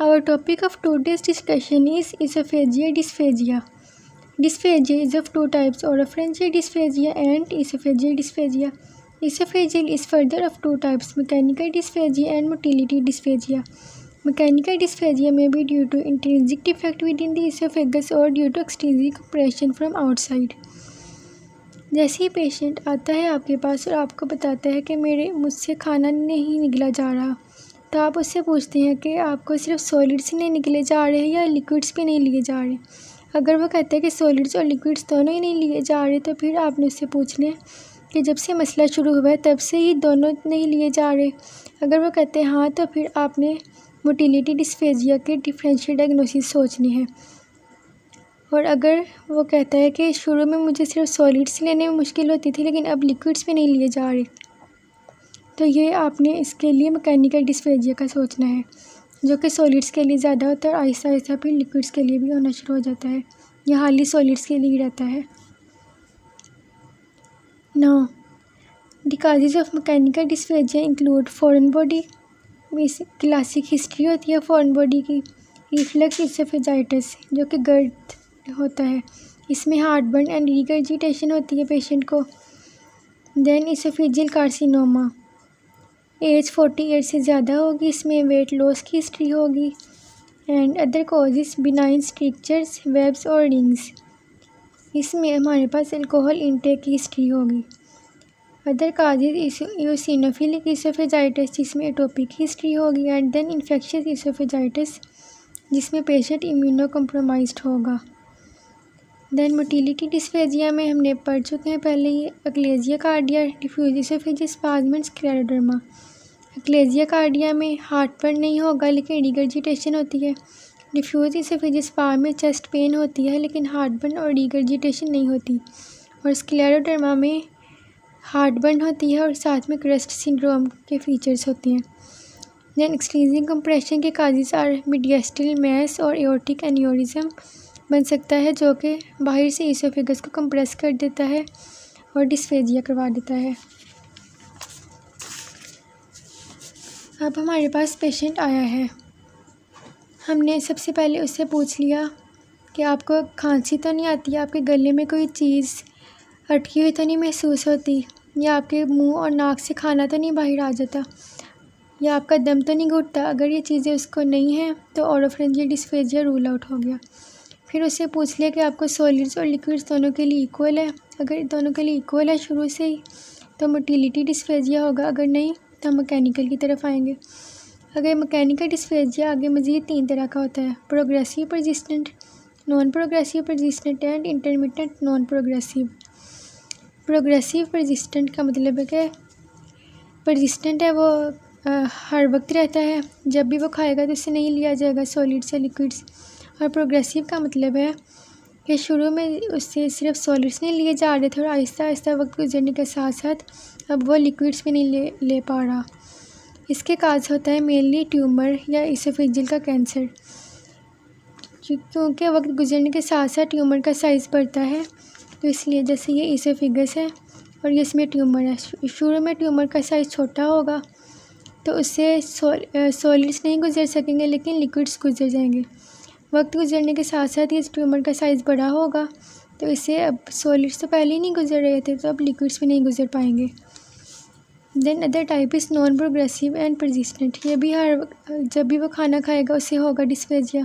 Our topic of today's discussion is esophageal dysphagia. Dysphagia is of two types, oropharyngeal dysphagia and esophageal dysphagia. Esophageal is further of two types, mechanical dysphagia and motility dysphagia. Mechanical dysphagia may be due to intrinsic defect within the esophagus or due to extrinsic compression from outside. जैसे ही patient आता है आपके पास और आपको बताता है कि मुझसे खाना नहीं निकला जा रहा, तो आप उससे पूछते हैं कि आपको सिर्फ सॉलिड्स नहीं निकले जा रहे हैं या लिक्विड्स भी नहीं लिए जा रहे। अगर वो कहता है कि सॉलिड्स और लिक्विड्स दोनों ही नहीं लिए जा रहे, तो फिर आपने उससे पूछना है कि जब से मसला शुरू हुआ है तब से ही दोनों नहीं लिए जा रहे। अगर वो कहते हैं हाँ, तो फिर आपने मोटिलिटी डिस्फेजिया के डिफरेंशियल डायग्नोसिस सोचनी है। और अगर वो कहता है कि शुरू में मुझे सिर्फ सॉलिड्स लेने में मुश्किल होती थी लेकिन अब लिक्विड्स भी नहीं लिए जा रहे, तो ये आपने इसके लिए मैकेनिकल डिस्फेजिया का सोचना है, जो कि सॉलिड्स के लिए ज़्यादा होता है और आहिस्ता आहिस्ता फिर लिक्विड्स के लिए भी होना शुरू हो जाता है, या हाली सॉलिड्स के लिए ही रहता है। Now the causes of mechanical dysphagia include foreign body, classic history होती है फॉरेन बॉडी की, रिफ्लक्स इसोफेजाइटिस जो कि गर्द होता है, इसमें हार्ट बर्न एंड रिगर्जिटेशन होती है पेशेंट को। देन इसोफेजियल कार्सिनोमा, एज 48 से ज़्यादा होगी, इसमें वेट लॉस की हिस्ट्री होगी। And other causes benign strictures, webs और रिंग्स, इसमें हमारे पास अल्कोहल इनटेक की हिस्ट्री होगी। अदर काजेज़ इओसिनोफिलिक इसोफेजाइटिस जिसमें एटोपिक हिस्ट्री होगी। एंड देन इन्फेक्शियस इसोफेजाइटिस जिसमें पेशेंट इम्यूनो कम्प्रोमाइज्ड होगा। देन मोटिलिटी डिस्फेजिया में हमने पढ़ चुके हैं पहले ही, achalasia cardia, diffuse esophageal spasm and scleroderma. Achalasia cardia में हार्ट बर्न नहीं होगा लेकिन रिगर्जिटेशन होती है। डिफ्यूज इसोफेजियल स्पाज्म में चेस्ट पेन होती है लेकिन हार्ट बर्न और रिगर्जिटेशन नहीं होती। और स्क्लेरोडर्मा में हार्ट बर्न होती है और साथ में क्रस्ट सिंड्रोम के फीचर्स होते हैं। देन एक्सट्रीजिंग कंप्रेशन के काजेज आर मिडियस्टल मैस और एओर्टिक एन्यूरिज्म बन सकता है, जो कि बाहर से इसोफेगस को कंप्रेस कर देता है और डिस्फेजिया करवा देता है। अब हमारे पास पेशेंट आया है, हमने सबसे पहले उससे पूछ लिया कि आपको खांसी तो नहीं आती, आपके गले में कोई चीज़ अटकी हुई तो नहीं महसूस होती, या आपके मुंह और नाक से खाना तो नहीं बाहर आ जाता, या आपका दम तो नहीं घुटता। अगर ये चीज़ें उसको नहीं हैं तो ओरोफैरिंजियल डिस्फेजिया रूल आउट हो गया। फिर उससे पूछ लिया कि आपको सॉलिड्स और लिक्विड्स दोनों के लिए इक्वल है। अगर दोनों के लिए इक्वल है शुरू से ही तो मोटिलिटी डिस्फेजिया होगा, अगर नहीं तो हम मैकेनिकल की तरफ आएंगे। अगर मैकेनिकल डिस्फेजिया आगे मज़ीद 3 तरह का होता है, progressive persistent, non progressive persistent and intermittent non progressive. Progressive persistent का मतलब है कि परसिस्टेंट है वो हर वक्त रहता है, जब भी वो खाएगा तो उससे नहीं लिया जाएगा सॉलिड्स या लिक्विड्स। और प्रोग्रेसिव का मतलब है कि शुरू में उससे सिर्फ सॉलिड्स नहीं लिए जा रहे थे और आहिस्ता आहिस्ता वक्त गुजरने के साथ साथ अब वो लिक्विड्स भी नहीं ले पा रहा। इसके काज होता है मेनली ट्यूमर या इसोफेजियल का कैंसर, क्योंकि वक्त गुजरने के साथ साथ ट्यूमर का साइज़ बढ़ता है, तो इसलिए जैसे ये इसोफेगस है और ये इसमें ट्यूमर है, शुरू में ट्यूमर का साइज़ छोटा होगा तो उससे सॉलिड्स नहीं गुजर सकेंगे लेकिन लिक्विड्स गुजर जाएंगे। वक्त गुजरने के साथ साथ ये ट्यूमर का साइज़ बड़ा होगा तो इससे अब सॉलिड्स तो पहले ही नहीं गुजर रहे थे तो अब लिक्विड्स भी नहीं गुजर पाएंगे। Then other type is non progressive and persistent, ये भी हर जब भी वो खाना खाएगा उससे होगा डिस्फेजिया।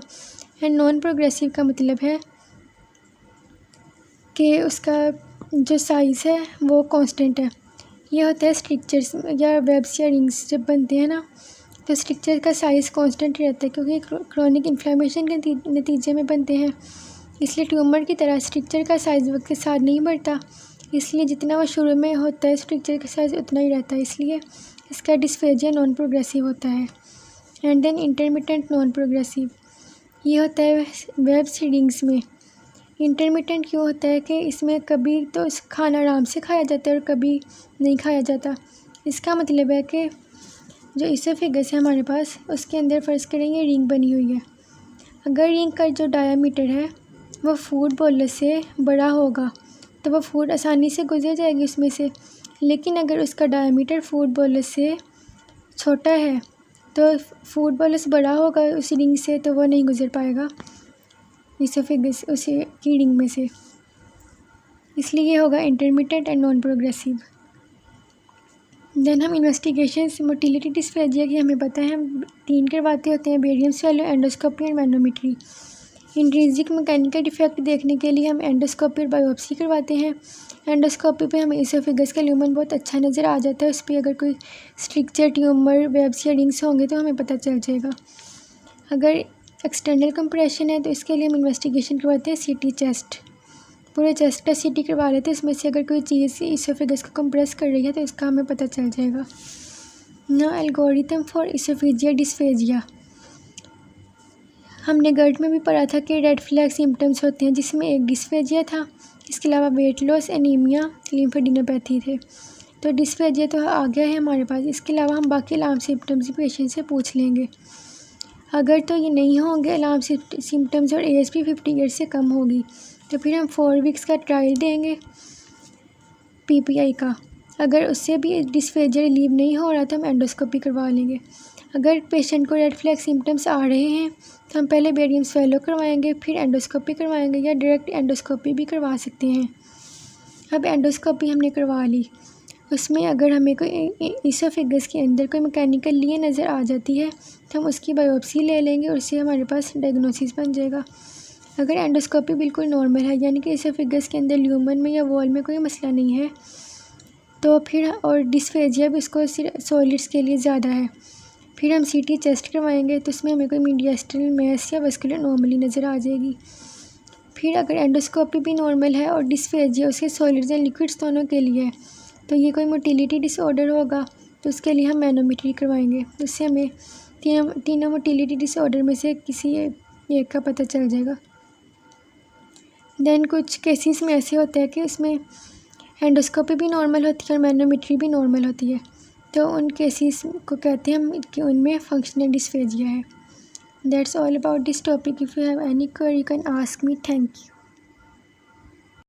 एंड नॉन प्रोग्रेसिव का मतलब है कि उसका जो साइज़ है वो कांस्टेंट है। ये होता है स्ट्रिक्चर्स या वेब्स या रिंग्स जब बनते हैं ना, तो स्ट्रिक्चर का साइज़ कांस्टेंट रहता है क्योंकि क्रोनिक इन्फ्लेमेशन के नतीजे में बनते हैं, इसलिए ट्यूमर की तरह स्ट्रिक्चर का साइज़ वक्त के साथ नहीं बढ़ता, इसलिए जितना वो शुरू में होता है स्ट्रिक्चर का साइज़ उतना ही रहता है, इसलिए इसका डिस्फेजिया नॉन प्रोग्रेसिव होता है। And then intermittent non progressive, ये होता है वेब्स रिंग्स में। इंटरमिटेंट क्यों होता है कि इसमें कभी तो खाना आराम से खाया जाता है और कभी नहीं खाया जाता। इसका मतलब है कि जो इसोफेगस है हमारे पास उसके अंदर फ़र्ज़ करेंगे रिंग बनी हुई है, अगर रिंग का जो डायामीटर है वो फूड बोलस से बड़ा होगा तो वो फूड आसानी से गुजर जाएगी उसमें से, लेकिन अगर उसका डायामीटर फूड बोलस से छोटा है तो फूड बोलस बड़ा होगा उस रिंग से तो वो नहीं गुजर पाएगा इसोफेगस उसी की रिंग में से, इसलिए ये होगा intermediate and non progressive. Then हम इन्वेस्टिगेशन मोटिलिटी डिस्फेजिया की हमें पता है हम 3 करवाते होते हैं, बेरियम स्वेलो, एंडोस्कोपी और मैनोमेट्री। इंट्रिंसिक मैकेनिकल डिफेक्ट देखने के लिए हम एंडोस्कोपी और बायोप्सी करवाते हैं। एंडोस्कोपी पे हमें इसोफेगस का ल्यूमन बहुत अच्छा नज़र आ जाता है, उस पर अगर कोई स्ट्रक्चर ट्यूमर वेब्स या रिंग्स होंगे तो हमें पता चल जाएगा। अगर एक्सटर्नल कंप्रेशन है तो इसके लिए हम इन्वेस्टिगेशन करवाते हैं सीटी चेस्ट, पूरे चेस्ट का सीटी करवा लेते हैं, इसमें से अगर कोई चीज़ इसोफेगस को कंप्रेस कर रही है तो इसका हमें पता चल जाएगा। ना एल्गोरिथम फॉर इसोफेजिया डिस्फेजिया, हमने गर्ट में भी पढ़ा था कि रेड फ्लैग सिम्टम्स होते हैं जिसमें एक डिस्फेजिया था, इसके अलावा वेट लॉस, एनीमिया, लिम्फेडिनोपैथी थे। तो डिस्फेजिया तो आ गया है हमारे पास, इसके अलावा हम बाकी अलार्म सिम्टम्स पेशेंट से पूछ लेंगे। अगर तो ये नहीं होंगे अलार्म सिम्टम्स और ASP 50 ईयर्स से कम होगी तो फिर हम 4 वीक्स का ट्रायल देंगे PPI का। अगर उससे भी डिस्फेजिया रिलीव नहीं हो रहा तो हम एंडोस्कोपी करवा लेंगे। अगर पेशेंट को रेड फ्लैग सिम्टम्स आ रहे हैं तो हम पहले बेरियम स्वेलो करवाएंगे, फिर एंडोस्कोपी करवाएंगे या डायरेक्ट एंडोस्कोपी भी करवा सकते हैं। अब एंडोस्कोपी हमने करवा ली, उसमें अगर हमें कोई इसोफेगस के अंदर कोई मैकेनिकल लिए नज़र आ जाती है तो हम उसकी बायोप्सी ले लेंगे और उससे हमारे पास डायग्नोसिस बन जाएगा। अगर एंडोस्कोपी बिल्कुल नॉर्मल है यानी कि इसोफेगस के अंदर ल्यूमन में या वॉल में कोई मसला नहीं है तो फिर, और डिस्फेजिया भी उसको सॉलिड्स के लिए ज़्यादा है, फिर हम CT चेस्ट करवाएंगे तो उसमें हमें कोई मीडियास्टल मैस या वस्कुलर नॉर्मली नज़र आ जाएगी। फिर अगर एंडोस्कोपी भी नॉर्मल है और डिस्फेजिया उसके सॉलिड्स या लिक्विड्स दोनों के लिए है तो ये कोई मोटिलिटी डिसऑर्डर होगा तो उसके लिए हम मैनोमेट्री करवाएंगे, उससे हमें तीनों मोटिलिटी डिसऑर्डर में से किसी एक का पता चल जाएगा। देन कुछ केसेस में ऐसे होता है कि उसमें एंडोस्कोपी भी नॉर्मल होती है और मैनोमेट्री भी नॉर्मल होती है, तो उन केसेस को कहते हैं हम कि उनमें फंक्शनल डिस्फेजिया है। That's all about this topic. If you have any query you can ask me. Thank you.